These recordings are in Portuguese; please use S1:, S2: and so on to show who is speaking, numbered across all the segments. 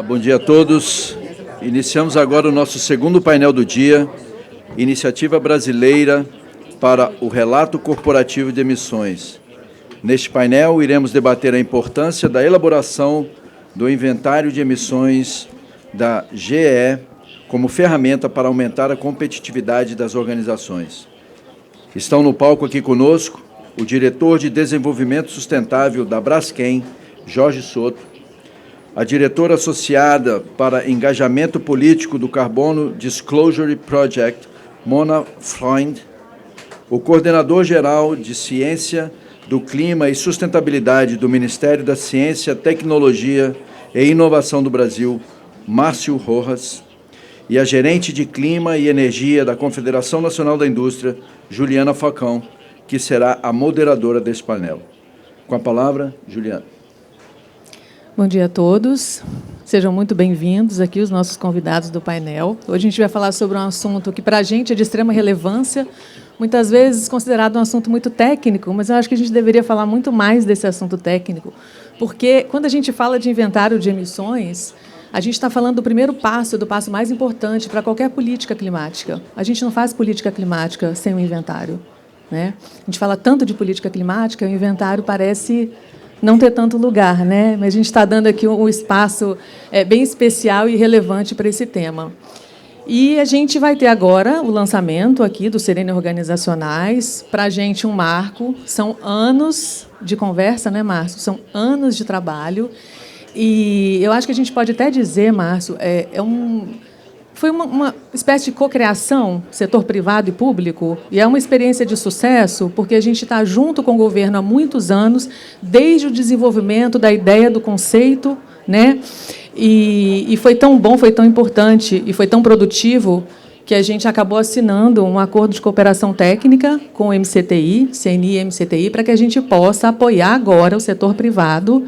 S1: Bom dia a todos. Iniciamos agora o nosso segundo painel do dia, Iniciativa Brasileira para o Relato Corporativo de Emissões. Neste painel, iremos debater a importância da elaboração do inventário de emissões da GE como ferramenta para aumentar a competitividade das organizações. Estão no palco aqui conosco o diretor de Desenvolvimento Sustentável da Braskem, Jorge Soto, a diretora associada para Engajamento Político do Carbono Disclosure Project, Mona Freund, o coordenador-geral de Ciência do Clima e Sustentabilidade do Ministério da Ciência, Tecnologia e Inovação do Brasil, Márcio Rojas, e a gerente de Clima e Energia da Confederação Nacional da Indústria, Juliana Facão, que será a moderadora desse painel. Com a palavra, Juliana.
S2: Bom dia a todos. Sejam muito bem-vindos aqui, os nossos convidados do painel. Hoje a gente vai falar sobre um assunto que, para a gente, é de extrema relevância, muitas vezes considerado um assunto muito técnico, mas eu acho que a gente deveria falar muito mais desse assunto técnico, porque, quando a gente fala de inventário de emissões, a gente está falando do primeiro passo, do passo mais importante para qualquer política climática. A gente não faz política climática sem um inventário, né? A gente fala tanto de política climática, o inventário parece não ter tanto lugar, né? Mas a gente está dando aqui um espaço bem especial e relevante para esse tema. E a gente vai ter agora o lançamento aqui do Sirene Organizacionais. Para a gente, um marco. São anos de conversa, né, Márcio? São anos de trabalho. E eu acho que a gente pode até dizer, Márcio, foi uma espécie de cocriação, setor privado e público, e é uma experiência de sucesso, porque a gente está junto com o governo há muitos anos, desde o desenvolvimento da ideia do conceito, né? E foi tão bom, foi tão importante e foi tão produtivo que a gente acabou assinando um acordo de cooperação técnica com o MCTI, CNI e MCTI, para que a gente possa apoiar agora o setor privado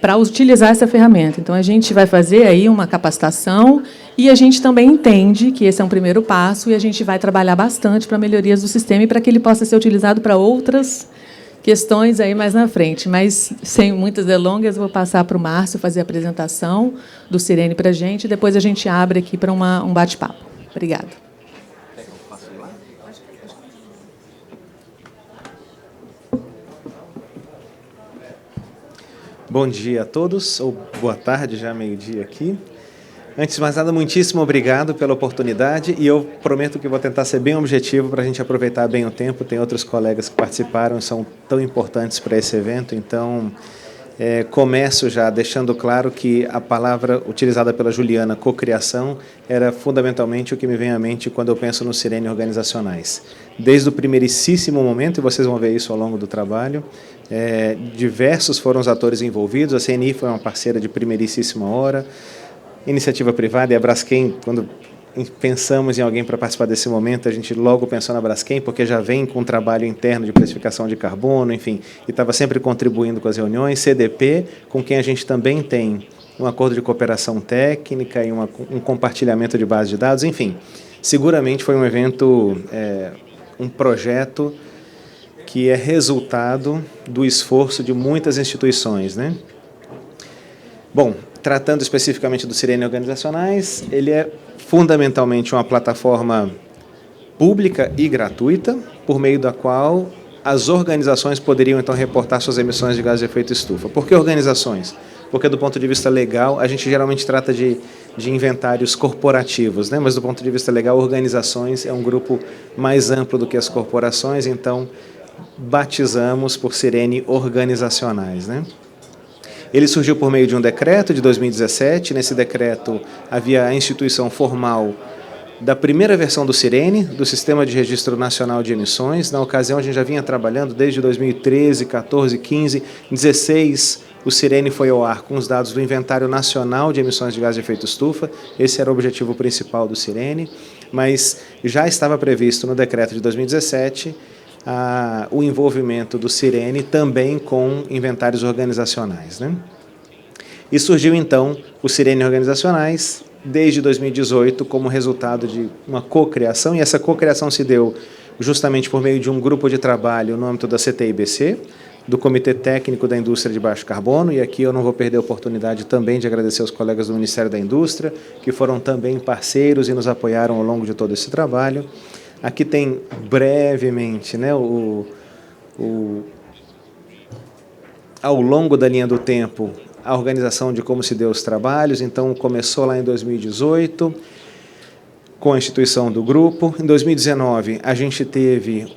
S2: para utilizar essa ferramenta. Então, a gente vai fazer aí uma capacitação e a gente também entende que esse é um primeiro passo e a gente vai trabalhar bastante para melhorias do sistema e para que ele possa ser utilizado para outras questões aí mais na frente. Mas, sem muitas delongas, vou passar para o Márcio fazer a apresentação do Sirene para a gente e depois a gente abre aqui para um bate-papo. Obrigada.
S3: Bom dia a todos, ou boa tarde, já meio-dia aqui. Antes de mais nada, muitíssimo obrigado pela oportunidade e eu prometo que vou tentar ser bem objetivo para a gente aproveitar bem o tempo. Tem outros colegas que participaram e são tão importantes para esse evento, então começo já deixando claro que a palavra utilizada pela Juliana, cocriação, era fundamentalmente o que me vem à mente quando eu penso no Sirene Organizacionais. Desde o primeiríssimo momento, e vocês vão ver isso ao longo do trabalho, diversos foram os atores envolvidos, a CNI foi uma parceira de primeiríssima hora, iniciativa privada e a Braskem, quando pensamos em alguém para participar desse momento, a gente logo pensou na Braskem, porque já vem com um trabalho interno de precificação de carbono, enfim, e estava sempre contribuindo com as reuniões, CDP, com quem a gente também tem um acordo de cooperação técnica e um compartilhamento de base de dados, enfim, seguramente foi um evento, um projeto que é resultado do esforço de muitas instituições, né? Bom, tratando especificamente do Sirene Organizacionais, ele é fundamentalmente uma plataforma pública e gratuita, por meio da qual as organizações poderiam, então, reportar suas emissões de gás de efeito estufa. Por que organizações? Porque, do ponto de vista legal, a gente geralmente trata de inventários corporativos, né? Mas, do ponto de vista legal, organizações é um grupo mais amplo do que as corporações, então, batizamos por Sirene Organizacionais, né? Ele surgiu por meio de um decreto de 2017. Nesse decreto havia a instituição formal da primeira versão do Sirene, do Sistema de Registro Nacional de Emissões. Na ocasião, a gente já vinha trabalhando desde 2013, 14, 15, 16. O Sirene foi ao ar com os dados do Inventário Nacional de Emissões de Gás de Efeito Estufa. Esse era o objetivo principal do Sirene, mas já estava previsto no decreto de 2017 o envolvimento do Sirene também com inventários organizacionais, né? E surgiu, então, o Sirene Organizacionais, desde 2018, como resultado de uma cocriação, e essa cocriação se deu justamente por meio de um grupo de trabalho no âmbito da CTIBC, do Comitê Técnico da Indústria de Baixo Carbono, e aqui eu não vou perder a oportunidade também de agradecer aos colegas do Ministério da Indústria, que foram também parceiros e nos apoiaram ao longo de todo esse trabalho. Aqui tem brevemente, né, ao longo da linha do tempo, a organização de como se deu os trabalhos. Então, começou lá em 2018, com a instituição do grupo. Em 2019, a gente teve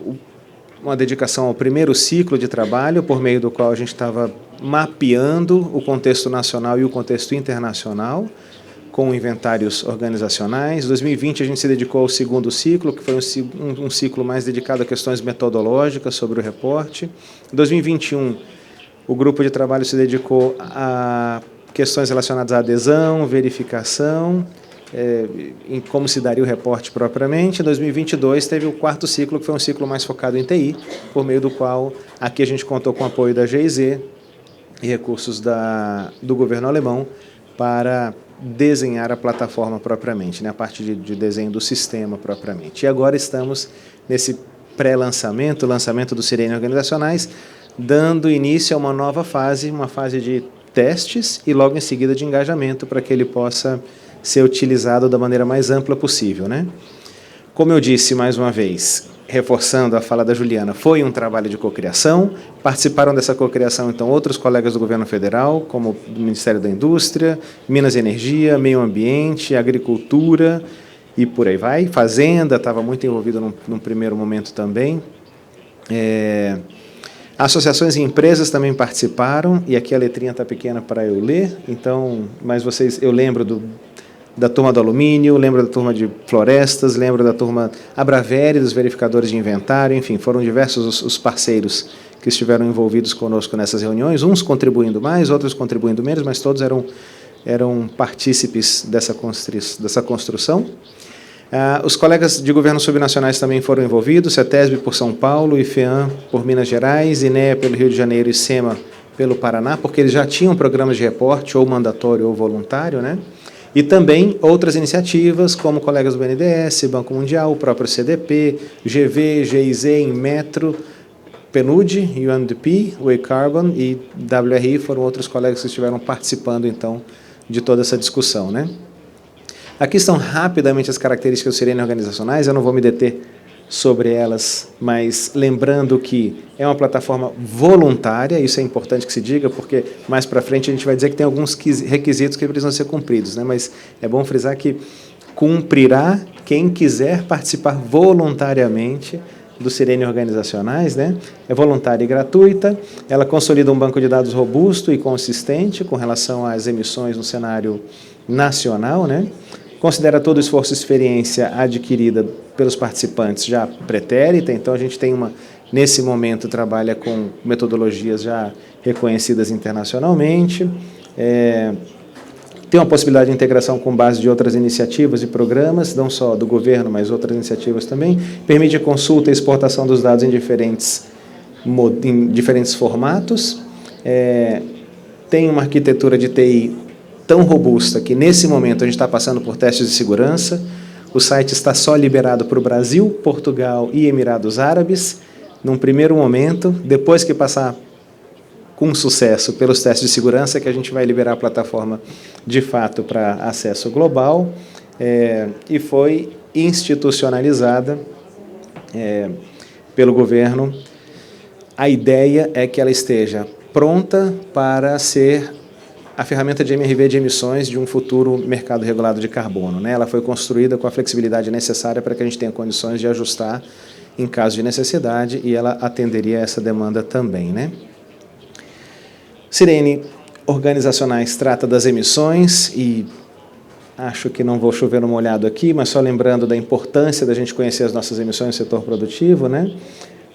S3: uma dedicação ao primeiro ciclo de trabalho, por meio do qual a gente estava mapeando o contexto nacional e o contexto internacional, com inventários organizacionais. Em 2020, a gente se dedicou ao segundo ciclo, que foi um ciclo mais dedicado a questões metodológicas sobre o reporte. Em 2021, o grupo de trabalho se dedicou a questões relacionadas à adesão, verificação, em como se daria o reporte propriamente. Em 2022, teve o quarto ciclo, que foi um ciclo mais focado em TI, por meio do qual aqui a gente contou com o apoio da GIZ e recursos do governo alemão para desenhar a plataforma propriamente, né, a parte de desenho do sistema propriamente. E agora estamos nesse pré-lançamento, lançamento dos Sirene Organizacionais, dando início a uma nova fase, uma fase de testes e logo em seguida de engajamento, para que ele possa ser utilizado da maneira mais ampla possível, né? Como eu disse mais uma vez, reforçando a fala da Juliana, foi um trabalho de cocriação. Participaram dessa cocriação, então, outros colegas do governo federal, como do Ministério da Indústria, Minas e Energia, Meio Ambiente, Agricultura e por aí vai. Fazenda estava muito envolvida num primeiro momento também. Associações e empresas também participaram, e aqui a letrinha está pequena para eu ler, então, mas eu lembro da turma do alumínio, lembro da turma de florestas, lembro da turma Abraveri, dos verificadores de inventário, enfim, foram diversos os parceiros que estiveram envolvidos conosco nessas reuniões, uns contribuindo mais, outros contribuindo menos, mas todos eram partícipes dessa construção. Os colegas de governos subnacionais também foram envolvidos, CETESB por São Paulo, IFEAM por Minas Gerais, INEA pelo Rio de Janeiro e SEMA pelo Paraná, porque eles já tinham programas de reporte, ou mandatório ou voluntário, né? E também outras iniciativas, como colegas do BNDES, Banco Mundial, o próprio CDP, GV, GIZ, Inmetro, PNUD, UNDP, Way Carbon e WRI foram outros colegas que estiveram participando, então, de toda essa discussão, né? Aqui estão rapidamente as características do Sirene Organizacionais, eu não vou me deter sobre elas, mas lembrando que é uma plataforma voluntária, isso é importante que se diga, porque mais para frente a gente vai dizer que tem alguns requisitos que precisam ser cumpridos, né? Mas é bom frisar que cumprirá quem quiser participar voluntariamente do Sirene Organizacionais, né? É voluntária e gratuita, ela consolida um banco de dados robusto e consistente com relação às emissões no cenário nacional, né? Considera todo o esforço e experiência adquirida pelos participantes já pretérita, então a gente tem nesse momento, trabalha com metodologias já reconhecidas internacionalmente, tem uma possibilidade de integração com base de outras iniciativas e programas, não só do governo, mas outras iniciativas também, permite consulta e exportação dos dados em diferentes formatos, tem uma arquitetura de TI tão robusta que, nesse momento, a gente está passando por testes de segurança. O site está só liberado para o Brasil, Portugal e Emirados Árabes, num primeiro momento. Depois que passar com sucesso pelos testes de segurança, que a gente vai liberar a plataforma, de fato, para acesso global, e foi institucionalizada pelo governo. A ideia é que ela esteja pronta para ser a ferramenta de MRV de emissões de um futuro mercado regulado de carbono, né? Ela foi construída com a flexibilidade necessária para que a gente tenha condições de ajustar em caso de necessidade, e ela atenderia essa demanda também, né? Sirene Organizacionais trata das emissões, e acho que não vou chover no molhado aqui, mas só lembrando da importância da gente conhecer as nossas emissões no setor produtivo, né?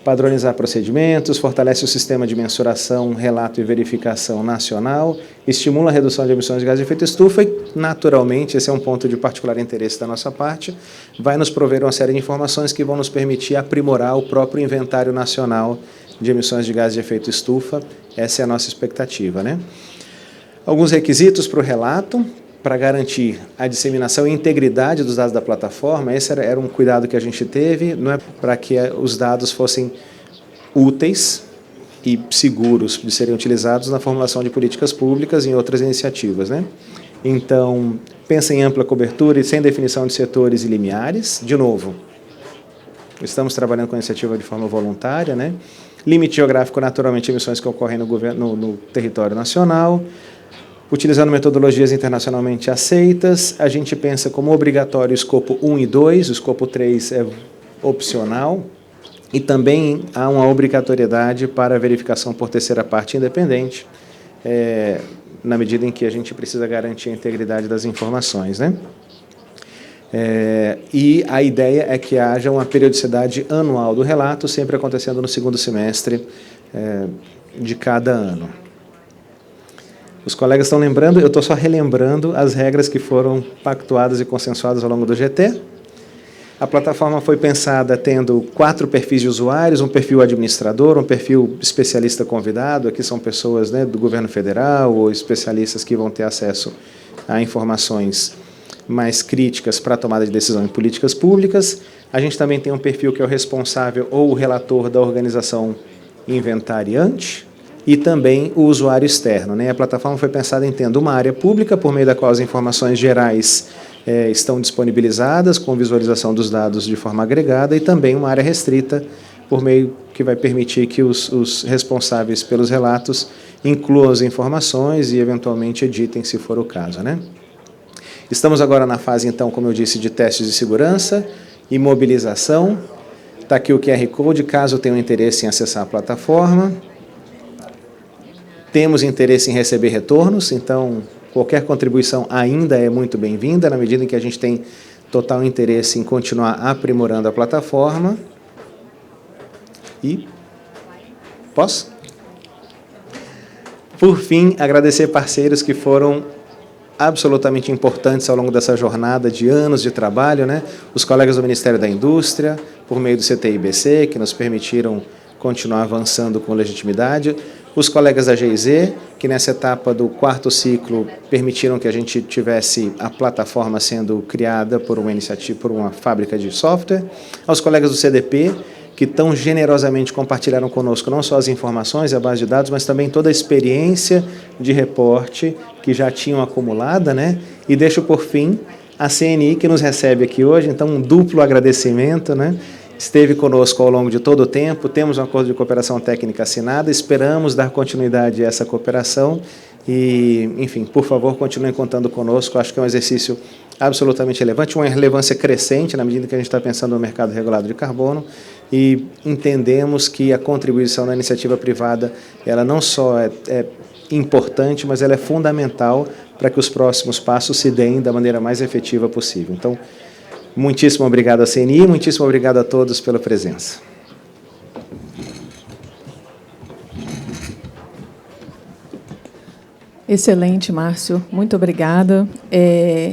S3: Padronizar procedimentos, fortalece o sistema de mensuração, relato e verificação nacional, estimula a redução de emissões de gás de efeito estufa e, naturalmente, esse é um ponto de particular interesse da nossa parte, vai nos prover uma série de informações que vão nos permitir aprimorar o próprio inventário nacional de emissões de gás de efeito estufa. Essa é a nossa expectativa, né? Alguns requisitos para o relato, para garantir a disseminação e integridade dos dados da plataforma. Esse era um cuidado que a gente teve, não é para que os dados fossem úteis e seguros de serem utilizados na formulação de políticas públicas e em outras iniciativas, né? Então, pensa em ampla cobertura e sem definição de setores e limiares. De novo, estamos trabalhando com a iniciativa de forma voluntária, né? Limite geográfico, naturalmente, emissões que ocorrem no território nacional. Utilizando metodologias internacionalmente aceitas, a gente pensa como obrigatório o escopo 1 e 2, o escopo 3 é opcional, e também há uma obrigatoriedade para a verificação por terceira parte independente, na medida em que a gente precisa garantir a integridade das informações, né? E a ideia é que haja uma periodicidade anual do relato, sempre acontecendo no segundo semestre de cada ano. Os colegas estão lembrando, eu estou só relembrando as regras que foram pactuadas e consensuadas ao longo do GT. A plataforma foi pensada tendo 4 perfis de usuários, um perfil administrador, um perfil especialista convidado, aqui são pessoas, né, do governo federal ou especialistas que vão ter acesso a informações mais críticas para a tomada de decisão em políticas públicas. A gente também tem um perfil que é o responsável ou o relator da organização inventariante, e também o usuário externo, né? A plataforma foi pensada em tendo uma área pública, por meio da qual as informações gerais estão disponibilizadas, com visualização dos dados de forma agregada, e também uma área restrita, por meio que vai permitir que os responsáveis pelos relatos incluam as informações e, eventualmente, editem, se for o caso, né? Estamos agora na fase, então, como eu disse, de testes de segurança e mobilização. Está aqui o QR Code, caso tenham interesse em acessar a plataforma. Temos interesse em receber retornos, então qualquer contribuição ainda é muito bem-vinda, na medida em que a gente tem total interesse em continuar aprimorando a plataforma. E posso? Por fim, agradecer parceiros que foram absolutamente importantes ao longo dessa jornada de anos de trabalho, né? Os colegas do Ministério da Indústria, por meio do CTI-BC, que nos permitiram continuar avançando com legitimidade. Os colegas da GIZ, que nessa etapa do 4º ciclo permitiram que a gente tivesse a plataforma sendo criada por uma iniciativa, por uma fábrica de software. Aos colegas do CDP, que tão generosamente compartilharam conosco não só as informações e a base de dados, mas também toda a experiência de reporte que já tinham acumulada, né? E deixo por fim a CNI, que nos recebe aqui hoje, então um duplo agradecimento, né? Esteve conosco ao longo de todo o tempo, temos um acordo de cooperação técnica assinado, esperamos dar continuidade a essa cooperação e, enfim, por favor, continuem contando conosco, acho que é um exercício absolutamente relevante, uma relevância crescente na medida que a gente está pensando no mercado regulado de carbono e entendemos que a contribuição da iniciativa privada, ela não só é importante, mas ela é fundamental para que os próximos passos se deem da maneira mais efetiva possível. Então, muitíssimo obrigado à CNI, muitíssimo obrigado a todos pela presença.
S2: Excelente, Márcio. Muito obrigada.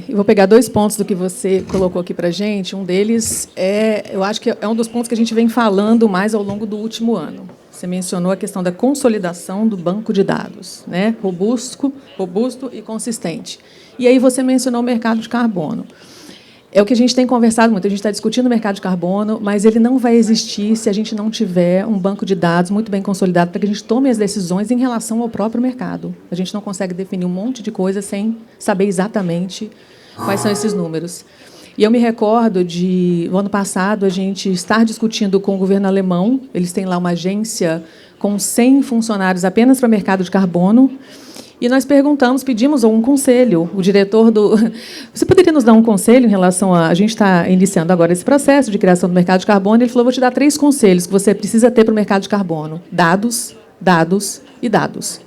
S2: Eu vou pegar 2 pontos do que você colocou aqui para a gente. Um deles eu acho que é um dos pontos que a gente vem falando mais ao longo do último ano. Você mencionou a questão da consolidação do banco de dados, né? Robusto e consistente. E aí você mencionou o mercado de carbono. É o que a gente tem conversado muito, a gente está discutindo o mercado de carbono, mas ele não vai existir se a gente não tiver um banco de dados muito bem consolidado para que a gente tome as decisões em relação ao próprio mercado. A gente não consegue definir um monte de coisa sem saber exatamente quais são esses números. E eu me recordo no ano passado, a gente estar discutindo com o governo alemão, eles têm lá uma agência com 100 funcionários apenas para o mercado de carbono, e nós pedimos um conselho, o diretor do... Você poderia nos dar um conselho em relação a... A gente está iniciando agora esse processo de criação do mercado de carbono, e ele falou, vou te dar 3 conselhos que você precisa ter para o mercado de carbono. Dados, dados e dados.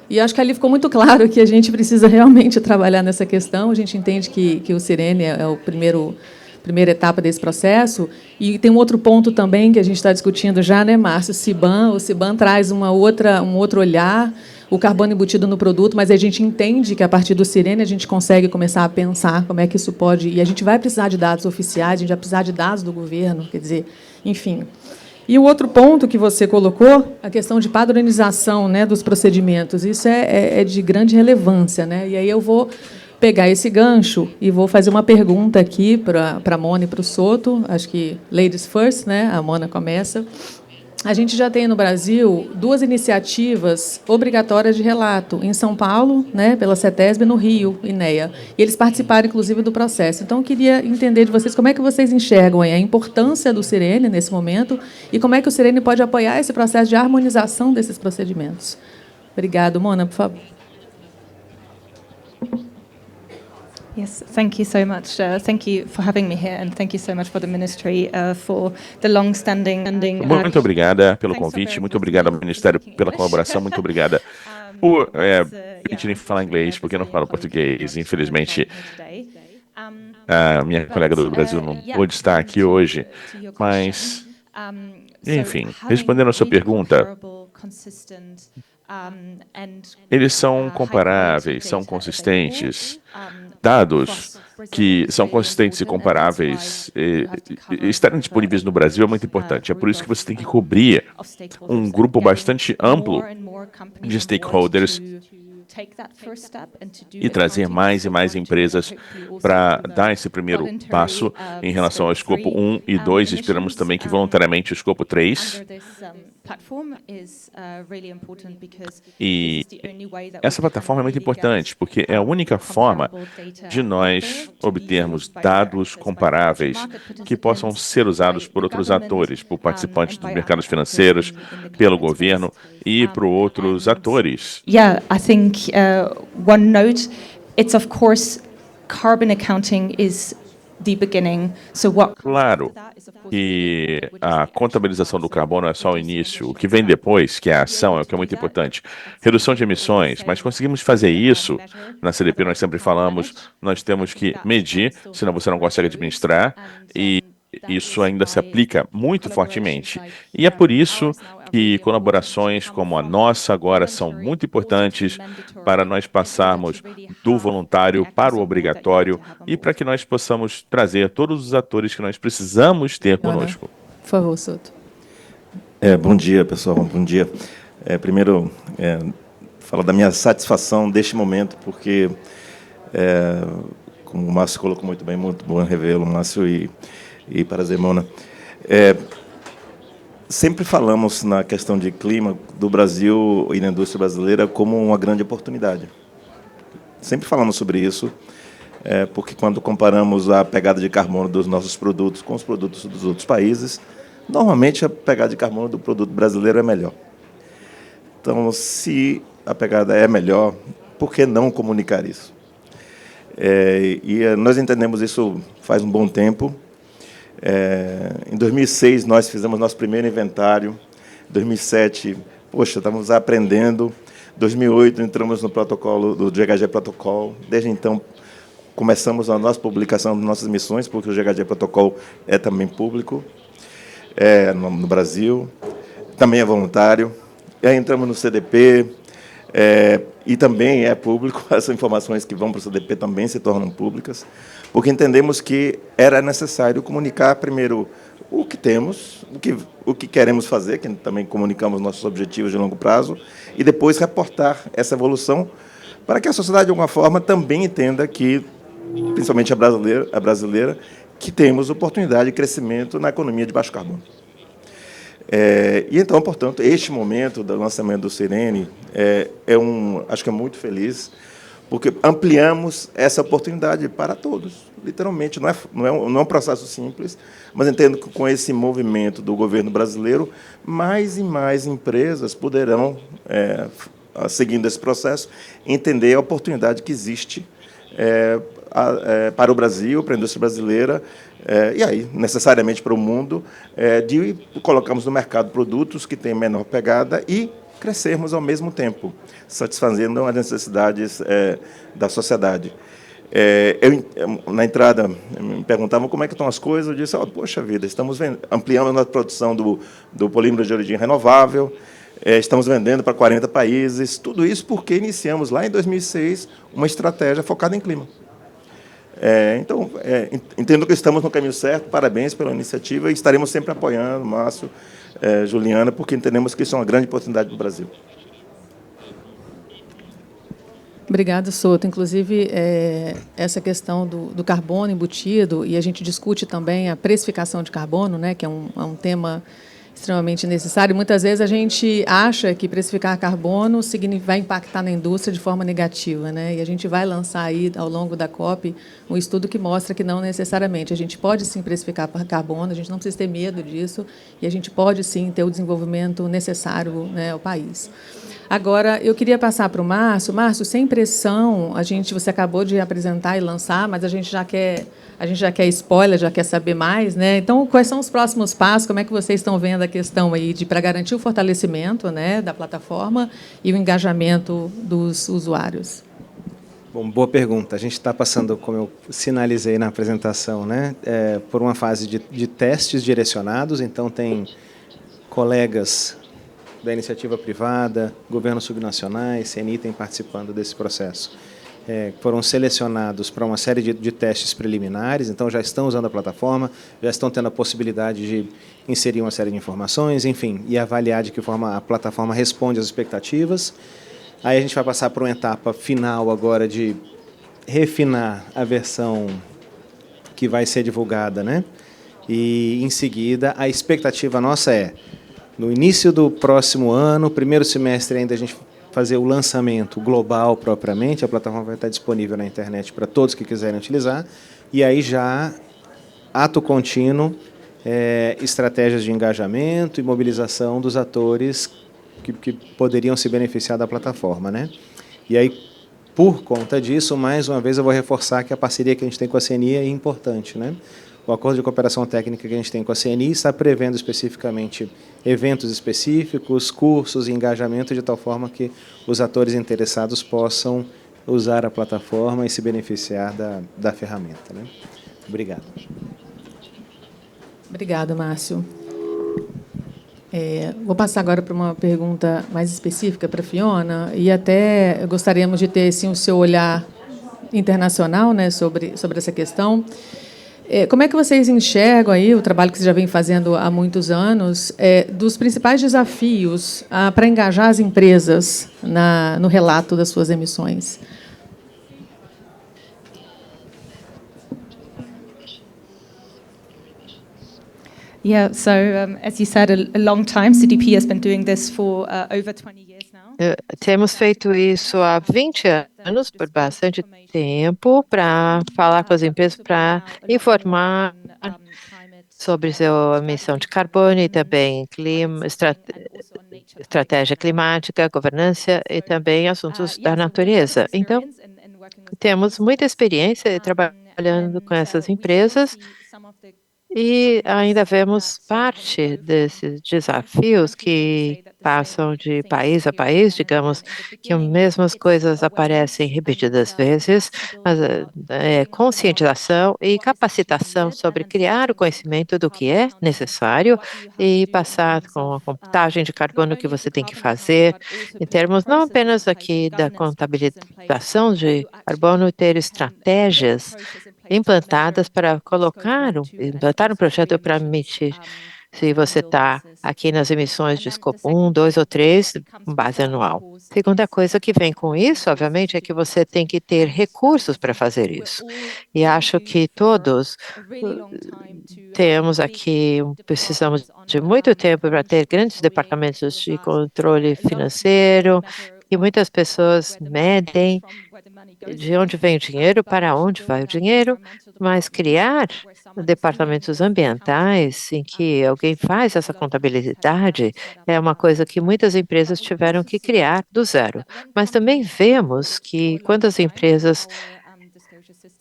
S2: E acho que ali ficou muito claro que a gente precisa realmente trabalhar nessa questão. A gente entende que o Sirene é o primeira etapa desse processo. E tem um outro ponto também que a gente está discutindo já, né, Márcio? O CBAM traz um outro olhar, o carbono embutido no produto, mas a gente entende que, a partir do Sirene, a gente consegue começar a pensar como é que isso pode... E a gente vai precisar de dados oficiais, a gente vai precisar de dados do governo, quer dizer, enfim. E o outro ponto que você colocou, a questão de padronização, né, dos procedimentos, isso é de grande relevância, né? E aí eu vou pegar esse gancho e vou fazer uma pergunta aqui para a Mona e para o Soto, acho que ladies first, né? A Mona começa. a gente já tem no Brasil 2 iniciativas obrigatórias de relato, em São Paulo, né, pela CETESB, e no Rio, INEA. E eles participaram, inclusive, do processo. Então, eu queria entender de vocês como é que vocês enxergam a importância do Sirene nesse momento e como é que o Sirene pode apoiar esse processo de harmonização desses procedimentos. Obrigado. Mona, por favor.
S4: Yes, thank you so much. Thank you for having me here, and thank you so much for the Ministry for the long-standing.
S5: Muito obrigada pelo convite, muito obrigada ao Ministério pela colaboração, muito obrigada por permitirem falar inglês, porque eu não falo português. Infelizmente, a minha colega do Brasil não pôde estar aqui hoje, mas, enfim, respondendo a sua pergunta, eles são comparáveis, são consistentes. Dados que são consistentes e comparáveis estarem disponíveis no Brasil é muito importante. É por isso que você tem que cobrir um grupo bastante amplo de stakeholders e trazer mais e mais empresas para dar esse primeiro passo em relação ao escopo 1 e 2. Esperamos também que voluntariamente o escopo 3. E essa plataforma é muito importante, porque é a única forma de nós obtermos dados comparáveis que possam ser usados por outros atores, por participantes dos mercados financeiros, pelo governo e por outros atores.
S4: Yeah, I think one note, it's of course carbon accounting is the beginning. So what
S5: Claro que a contabilização do carbono é só o início. O que vem depois, que é a ação, é o que é muito importante. Redução de emissões, mas conseguimos fazer isso. Na CDP nós sempre falamos, nós temos que medir, senão você não consegue administrar, e isso ainda se aplica muito fortemente. E é por isso que colaborações como a nossa agora são muito importantes para nós passarmos do voluntário para o obrigatório e para que nós possamos trazer todos os atores que nós precisamos ter conosco.
S2: Por favor, Soto.
S6: Bom dia, pessoal. Bom dia. Primeiro, falar da minha satisfação deste momento, porque, como o Márcio colocou muito bem, muito bom revê-lo, Márcio e prazer, Mona. Sempre falamos na questão de clima do Brasil e na indústria brasileira como uma grande oportunidade. Sempre falamos sobre isso, porque quando comparamos a pegada de carbono dos nossos produtos com os produtos dos outros países, normalmente a pegada de carbono do produto brasileiro é melhor. Então, se a pegada é melhor, por que não comunicar isso? Nós entendemos isso faz um bom tempo. Em 2006, nós fizemos nosso primeiro inventário. Em 2007, estávamos aprendendo. Em 2008, entramos no protocolo do GHG Protocol. Desde então, começamos a nossa publicação das nossas emissões, porque o GHG Protocol é também público no Brasil. Também é voluntário. E aí entramos no CDP, e também é público. As informações que vão para o CDP também se tornam públicas, porque entendemos que era necessário comunicar primeiro o que temos, o que queremos fazer, que também comunicamos nossos objetivos de longo prazo, e depois reportar essa evolução para que a sociedade, de alguma forma, também entenda que, principalmente a brasileira, que temos oportunidade de crescimento na economia de baixo carbono. E então, portanto, este momento do lançamento do Sirene acho que é muito feliz, porque ampliamos essa oportunidade para todos, literalmente. Não é um processo simples, mas entendo que com esse movimento do governo brasileiro, mais e mais empresas poderão, seguindo esse processo, entender a oportunidade que existe para o Brasil, para a indústria brasileira, e aí, necessariamente para o mundo, de colocarmos no mercado produtos que têm menor pegada e crescermos ao mesmo tempo, satisfazendo as necessidades da sociedade. Na entrada, me perguntavam como é que estão as coisas, eu disse, poxa vida, estamos ampliando a produção do polímero de origem renovável, estamos vendendo para 40 países, tudo isso porque iniciamos lá em 2006 uma estratégia focada em clima. Então, entendo que estamos no caminho certo, parabéns pela iniciativa, e estaremos sempre apoiando, Márcio, Juliana, porque entendemos que isso é uma grande oportunidade para o Brasil.
S2: Obrigada, Soto. Inclusive, essa questão do carbono embutido, e a gente discute também a precificação de carbono, né, que é um tema extremamente necessário. Muitas vezes a gente acha que precificar carbono vai impactar na indústria de forma negativa, né? E a gente vai lançar aí, ao longo da COP, um estudo que mostra que não necessariamente. A gente pode, sim, precificar carbono, a gente não precisa ter medo disso, e a gente pode, sim, ter o desenvolvimento necessário, né, ao país. Agora, eu queria passar para o Márcio. Márcio, sem pressão, você acabou de apresentar e lançar, mas a gente já quer spoiler, já quer saber mais, né? Então, quais são os próximos passos? Como é que vocês estão vendo a questão aí para garantir o fortalecimento, né, da plataforma e o engajamento dos usuários?
S3: Bom, boa pergunta. A gente está passando, como eu sinalizei na apresentação, né, por uma fase de testes direcionados. Então, tem colegas da iniciativa privada, governos subnacionais, CNITEM participando desse processo. Foram selecionados para uma série de testes preliminares, então já estão usando a plataforma, já estão tendo a possibilidade de inserir uma série de informações, enfim, e avaliar de que forma a plataforma responde às expectativas. Aí a gente vai passar para uma etapa final agora de refinar a versão que vai ser divulgada, né? E, em seguida, a expectativa nossa no início do próximo ano, primeiro semestre ainda, a gente fazer o lançamento global propriamente. A plataforma vai estar disponível na internet para todos que quiserem utilizar. E aí já, ato contínuo, estratégias de engajamento e mobilização dos atores que poderiam se beneficiar da plataforma, né? E aí, por conta disso, mais uma vez eu vou reforçar que a parceria que a gente tem com a CNI é importante, né? O acordo de cooperação técnica que a gente tem com a CNI está prevendo especificamente eventos específicos, cursos e engajamento, de tal forma que os atores interessados possam usar a plataforma e se beneficiar da ferramenta, né? Obrigado.
S2: Obrigada, Márcio. Vou passar agora para uma pergunta mais específica para a Fiona, e até gostaríamos de ter assim, o seu olhar internacional, né, sobre essa questão. Como é que vocês enxergam aí o trabalho que vocês já vem fazendo há muitos anos, dos principais desafios para engajar as empresas no relato das suas emissões?
S4: Yeah, so as you said, a long time. CDP has been doing this for over 20 years now.
S7: Temos feito isso há 20 anos, por bastante tempo, para falar com as empresas, para informar sobre sua emissão de carbono e também estratégia climática, governança e também assuntos da natureza. Então, temos muita experiência trabalhando com essas empresas e ainda vemos parte desses desafios que passam de país a país, digamos, que as mesmas coisas aparecem repetidas vezes, mas conscientização e capacitação sobre criar o conhecimento do que é necessário e passar com a contagem de carbono que você tem que fazer, em termos não apenas aqui da contabilização de carbono, ter estratégias implantadas para implantar um projeto para medir se você está aqui nas emissões de escopo 1, 2 ou 3, com base anual. Segunda coisa que vem com isso, obviamente, é que você tem que ter recursos para fazer isso. E acho que todos precisamos de muito tempo para ter grandes departamentos de controle financeiro, e muitas pessoas medem de onde vem o dinheiro, para onde vai o dinheiro, mas criar departamentos ambientais em que alguém faz essa contabilidade é uma coisa que muitas empresas tiveram que criar do zero. Mas também vemos que quando as empresas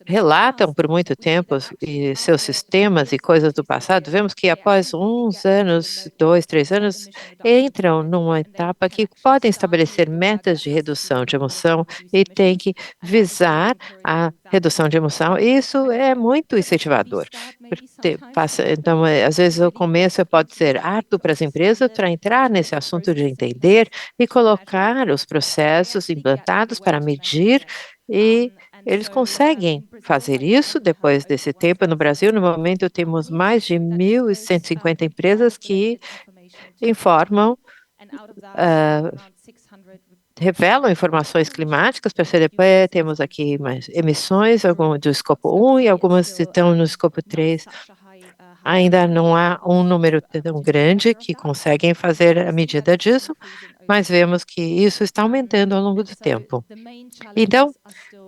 S7: relatam por muito tempo e seus sistemas e coisas do passado, vemos que após uns anos, 2, 3 anos, entram numa etapa que podem estabelecer metas de redução de emissão e tem que visar a redução de emissão. E isso é muito incentivador. Então, às vezes, o começo pode ser árduo para as empresas para entrar nesse assunto de entender e colocar os processos implantados para medir e eles conseguem fazer isso depois desse tempo. No Brasil, no momento, temos mais de 1.150 empresas que informam, revelam informações climáticas para a CDP. Temos aqui mais emissões, algumas do escopo 1 e algumas estão no escopo 3. Ainda não há um número tão grande que conseguem fazer a medida disso, mas vemos que isso está aumentando ao longo do tempo. Então,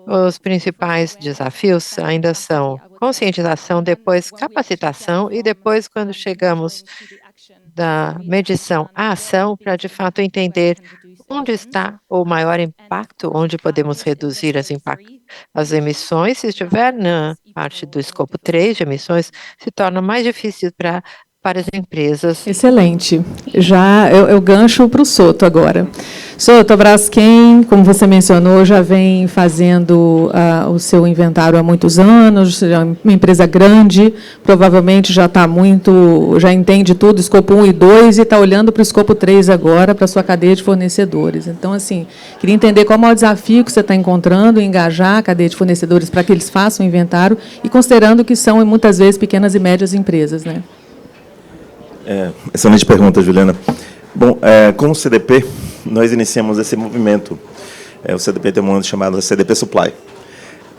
S7: os principais desafios ainda são conscientização, depois capacitação e depois, quando chegamos da medição à ação, para de fato entender onde está o maior impacto, onde podemos reduzir as emissões. Se estiver na parte do escopo 3 de emissões, se torna mais difícil para as empresas.
S2: Excelente. Já eu gancho para o Soto agora. Soto, a Braskem, como você mencionou, já vem fazendo o seu inventário há muitos anos, é uma empresa grande, provavelmente já entende tudo, escopo 1 e 2, e está olhando para o escopo 3 agora, para a sua cadeia de fornecedores. Então, assim, queria entender qual é o desafio que você está encontrando em engajar a cadeia de fornecedores para que eles façam o inventário, e considerando que são, muitas vezes, pequenas e médias empresas, né?
S6: Excelente pergunta, Juliana. Bom, com o CDP, nós iniciamos esse movimento. O CDP tem um movimento chamado CDP Supply.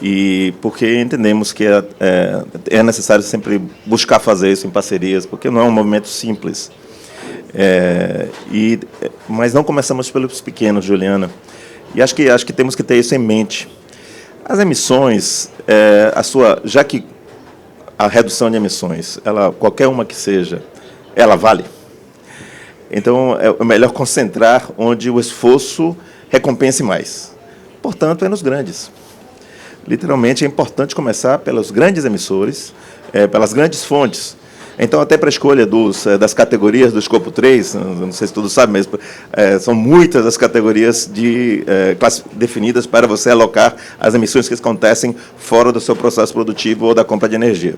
S6: E porque entendemos que é necessário sempre buscar fazer isso em parcerias, porque não é um movimento simples. Mas não começamos pelos pequenos, Juliana. E acho que temos que ter isso em mente. As emissões, já que a redução de emissões, qualquer uma que seja, ela vale. Então, é melhor concentrar onde o esforço recompense mais. Portanto, é nos grandes. Literalmente, é importante começar pelos grandes emissores, pelas grandes fontes. Então, até para a escolha das categorias do escopo 3, não sei se todos sabem, mas são muitas as categorias definidas para você alocar as emissões que acontecem fora do seu processo produtivo ou da compra de energia.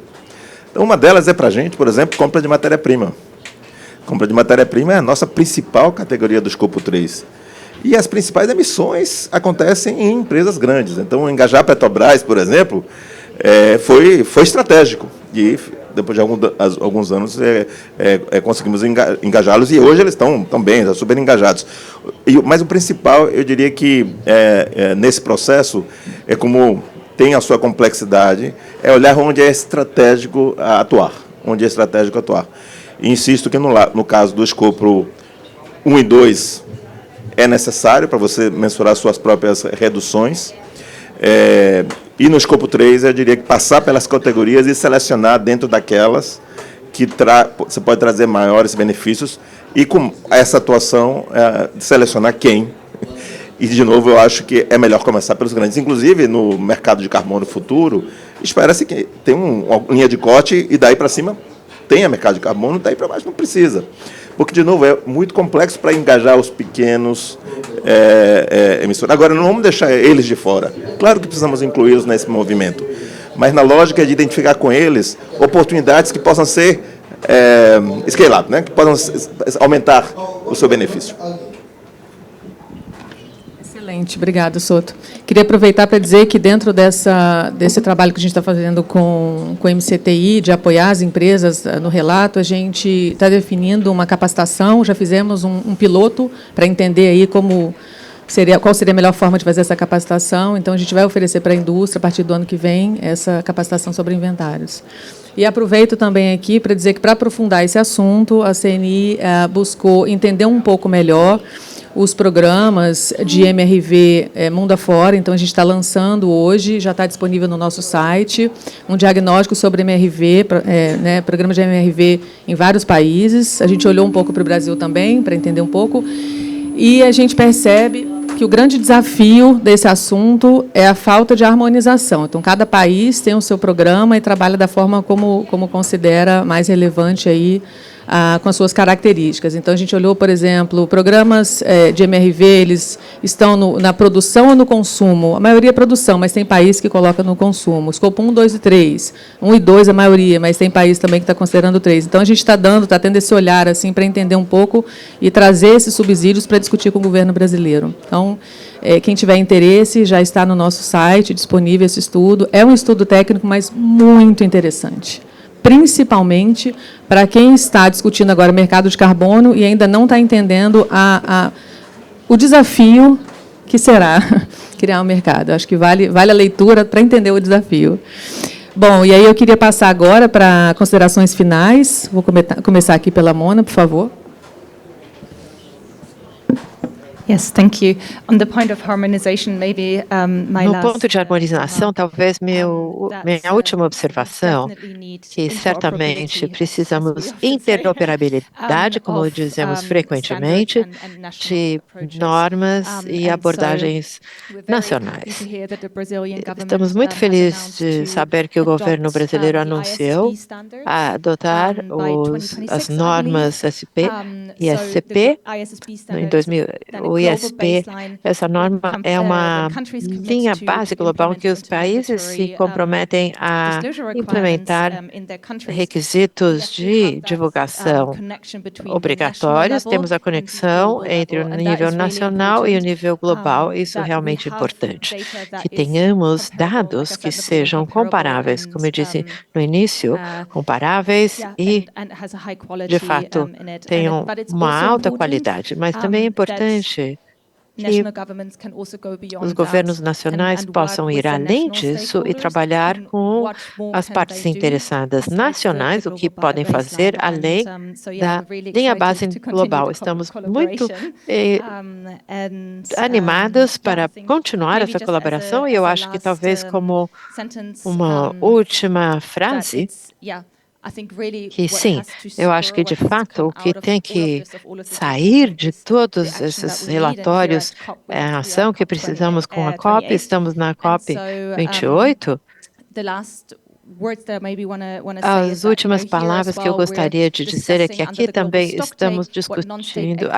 S6: Então, uma delas é para a gente, por exemplo, compra de matéria-prima. Compra de matéria-prima é a nossa principal categoria do escopo 3. E as principais emissões acontecem em empresas grandes. Então, engajar a Petrobras, por exemplo, foi estratégico. E, depois de alguns anos, conseguimos engajá-los, e hoje eles estão bem, estão super engajados. Mas o principal, eu diria que, nesse processo, como tem a sua complexidade, é olhar onde é estratégico atuar. E insisto que, no caso do escopo 1 e 2, é necessário para você mensurar suas próprias reduções. E no escopo 3, eu diria que passar pelas categorias e selecionar dentro daquelas que você pode trazer maiores benefícios, e com essa atuação, selecionar quem. E, de novo, eu acho que é melhor começar pelos grandes. Inclusive, no mercado de carbono futuro, espera-se que tenha uma linha de corte, e daí para cima tenha mercado de carbono, daí para baixo não precisa. Porque, de novo, é muito complexo para engajar os pequenos emissores. Agora, não vamos deixar eles de fora. Claro que precisamos incluí-los nesse movimento, mas na lógica de identificar com eles oportunidades que possam ser scale-up, né? Que possam aumentar o seu benefício.
S2: Excelente, obrigada, Soto. Queria aproveitar para dizer que, dentro desse trabalho que a gente está fazendo com o MCTI, de apoiar as empresas no relato, a gente está definindo uma capacitação, já fizemos um piloto para entender aí qual seria a melhor forma de fazer essa capacitação. Então, a gente vai oferecer para a indústria, a partir do ano que vem, essa capacitação sobre inventários. E aproveito também aqui para dizer que, para aprofundar esse assunto, a CNI buscou entender um pouco melhor os programas de MRV mundo afora. Então, a gente está lançando hoje, já está disponível no nosso site, um diagnóstico sobre MRV, programa de MRV em vários países. A gente olhou um pouco para o Brasil também, para entender um pouco, e a gente percebe que o grande desafio desse assunto é a falta de harmonização. Então, cada país tem o seu programa e trabalha da forma como considera mais relevante aí, com as suas características. Então, a gente olhou, por exemplo, programas de MRV, eles estão na produção ou no consumo? A maioria é produção, mas tem país que coloca no consumo. Escopo 1, 2 e 3. 1 e 2 a maioria, mas tem país também que está considerando 3. Então, a gente está tendo esse olhar assim, para entender um pouco e trazer esses subsídios para discutir com o governo brasileiro. Então, quem tiver interesse, já está no nosso site, disponível esse estudo. É um estudo técnico, mas muito interessante, principalmente para quem está discutindo agora o mercado de carbono e ainda não está entendendo o desafio que será criar um mercado. Acho que vale a leitura para entender o desafio. Bom, e aí eu queria passar agora para considerações finais. Vou começar aqui pela Mona, por favor.
S4: Yes, thank you. On the point of harmonization, maybe my
S7: No
S4: last
S7: ponto de harmonização, talvez minha última observação, que certamente precisamos interoperabilidade, como dizemos frequentemente, de normas e abordagens nacionais. Estamos muito felizes de saber que o governo brasileiro anunciou adotar as normas SP e SCP em 2000. O ISP, essa norma é uma linha base global que os países se comprometem a implementar requisitos de divulgação obrigatórios. Temos a conexão entre o nível nacional e o nível global. Isso é realmente importante. Que tenhamos dados que sejam comparáveis, como eu disse no início, comparáveis e, de fato, tenham uma alta qualidade. Mas também é importante que os governos nacionais possam ir além disso e trabalhar com as partes interessadas nacionais, o que podem fazer além da linha base global. Estamos muito animados para continuar essa colaboração e eu acho que talvez como uma última frase, que sim, eu acho que de fato o que tem que sair de todos esses relatórios é a ação que precisamos com a COP, estamos na COP 28. As últimas palavras que eu gostaria de dizer é que aqui também estamos discutindo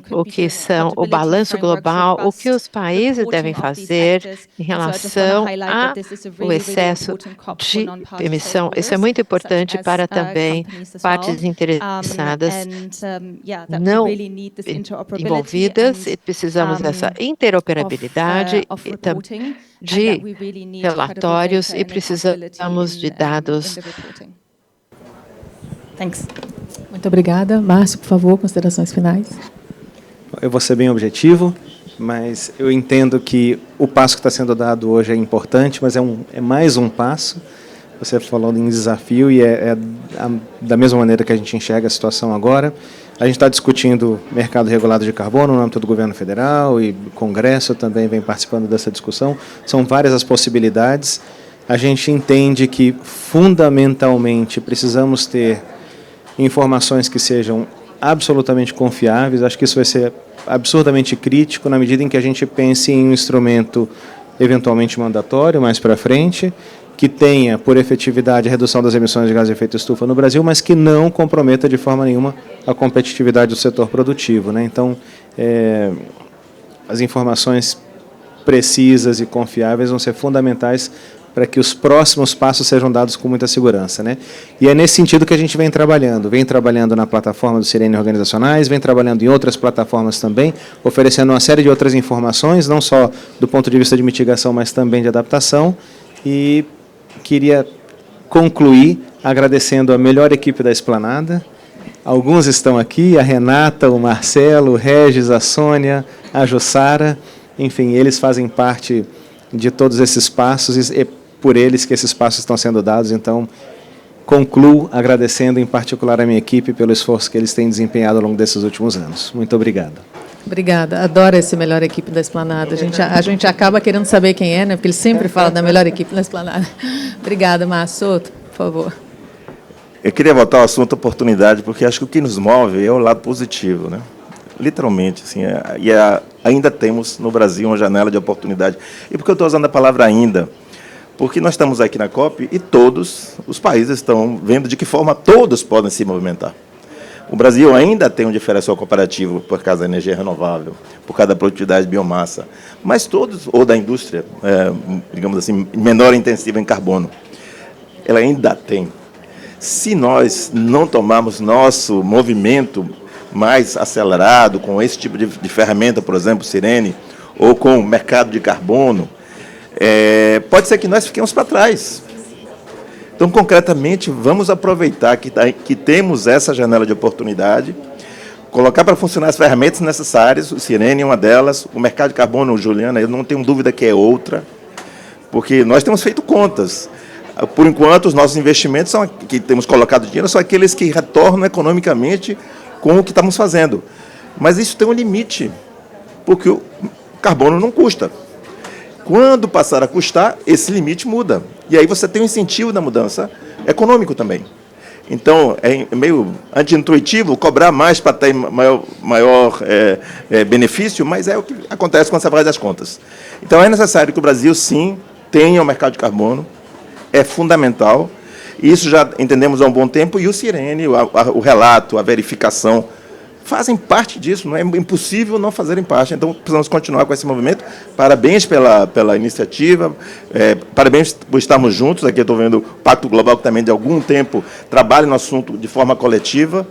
S7: o que são o balanço global, o que os países devem fazer em relação ao excesso de emissão. Isso é muito importante para também partes interessadas não envolvidas e precisamos dessa interoperabilidade de relatórios e precisamos de dados.
S2: Muito obrigada. Márcio, por favor, considerações finais.
S3: Eu vou ser bem objetivo, mas eu entendo que o passo que está sendo dado hoje é importante, mas é mais um passo. Você falou em desafio e da mesma maneira que a gente enxerga a situação agora. A gente está discutindo mercado regulado de carbono no âmbito do governo federal e o Congresso também vem participando dessa discussão. São várias as possibilidades. A gente entende que, fundamentalmente, precisamos ter informações que sejam absolutamente confiáveis. Acho que isso vai ser absurdamente crítico na medida em que a gente pense em um instrumento eventualmente mandatório mais para frente, que tenha por efetividade a redução das emissões de gás de efeito estufa no Brasil, mas que não comprometa de forma nenhuma a competitividade do setor produtivo, né? Então, as informações precisas e confiáveis vão ser fundamentais para que os próximos passos sejam dados com muita segurança, né? E é nesse sentido que a gente vem trabalhando na plataforma do Sirene Organizacionais, vem trabalhando em outras plataformas também, oferecendo uma série de outras informações, não só do ponto de vista de mitigação, mas também de adaptação. E queria concluir agradecendo a melhor equipe da Esplanada. Alguns estão aqui, a Renata, o Marcelo, o Regis, a Sônia, a Jussara. Enfim, eles fazem parte de todos esses passos e é por eles que esses passos estão sendo dados. Então, concluo agradecendo em particular a minha equipe pelo esforço que eles têm desempenhado ao longo desses últimos anos. Muito obrigado.
S2: Obrigada. Adoro essa melhor equipe da Esplanada. A gente acaba querendo saber quem é, né? Porque ele sempre fala da melhor equipe da Esplanada. Obrigada, Márcio Souto, por favor.
S6: Eu queria voltar ao assunto oportunidade, porque acho que o que nos move é o lado positivo, né? Literalmente, assim, ainda temos no Brasil uma janela de oportunidade. E por que eu estou usando a palavra ainda? Porque nós estamos aqui na COP e todos os países estão vendo de que forma todos podem se movimentar. O Brasil ainda tem um diferencial comparativo por causa da energia renovável, por causa da produtividade de biomassa, mas todos, ou da indústria, digamos assim, menor intensiva em carbono, ela ainda tem. Se nós não tomarmos nosso movimento mais acelerado com esse tipo de ferramenta, por exemplo, Sirene, ou com o mercado de carbono, pode ser que nós fiquemos para trás. Então, concretamente, vamos aproveitar que temos essa janela de oportunidade, colocar para funcionar as ferramentas necessárias, o Sirene é uma delas, o mercado de carbono, Juliana, eu não tenho dúvida que é outra, porque nós temos feito contas. Por enquanto, os nossos investimentos que temos colocado dinheiro são aqueles que retornam economicamente com o que estamos fazendo. Mas isso tem um limite, porque o carbono não custa. Quando passar a custar, esse limite muda. E aí você tem um incentivo da mudança econômico também. Então, é meio anti-intuitivo cobrar mais para ter maior benefício, mas é o que acontece quando você faz as contas. Então, é necessário que o Brasil, sim, tenha o mercado de carbono, é fundamental, e isso já entendemos há um bom tempo, e o Sirene, o relato, a verificação, fazem parte disso, não é impossível não fazerem parte. Então, precisamos continuar com esse movimento. Parabéns pela iniciativa, parabéns por estarmos juntos. Aqui eu estou vendo o Pacto Global, que também de algum tempo trabalha no assunto de forma coletiva,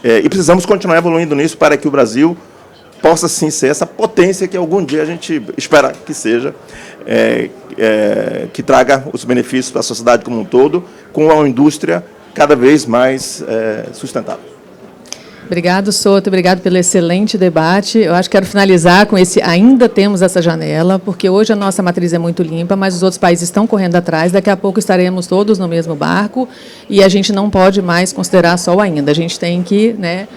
S6: e precisamos continuar evoluindo nisso para que o Brasil possa, sim, ser essa potência que algum dia a gente espera que seja, que traga os benefícios para a sociedade como um todo, com uma indústria cada vez mais sustentável.
S2: Obrigado, Soto. Obrigado pelo excelente debate. Eu acho que quero finalizar com esse ainda temos essa janela, porque hoje a nossa matriz é muito limpa, mas os outros países estão correndo atrás. Daqui a pouco estaremos todos no mesmo barco e a gente não pode mais considerar só o ainda. A gente tem que, né?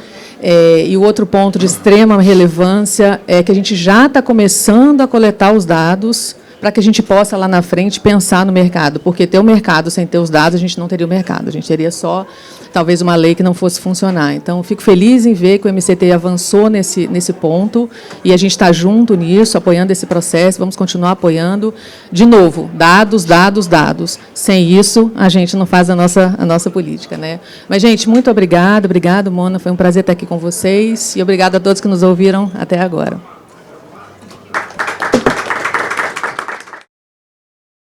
S2: E o outro ponto de extrema relevância é que a gente já está começando a coletar os dados para que a gente possa, lá na frente, pensar no mercado. Porque ter o mercado sem ter os dados, a gente não teria o mercado. A gente teria só, talvez, uma lei que não fosse funcionar. Então, fico feliz em ver que o MCT avançou nesse ponto e a gente está junto nisso, apoiando esse processo, vamos continuar apoiando. De novo, dados, dados, dados. Sem isso, a gente não faz a nossa política, né? Mas, gente, muito obrigado, Mona, foi um prazer estar aqui com vocês e obrigado a todos que nos ouviram até agora.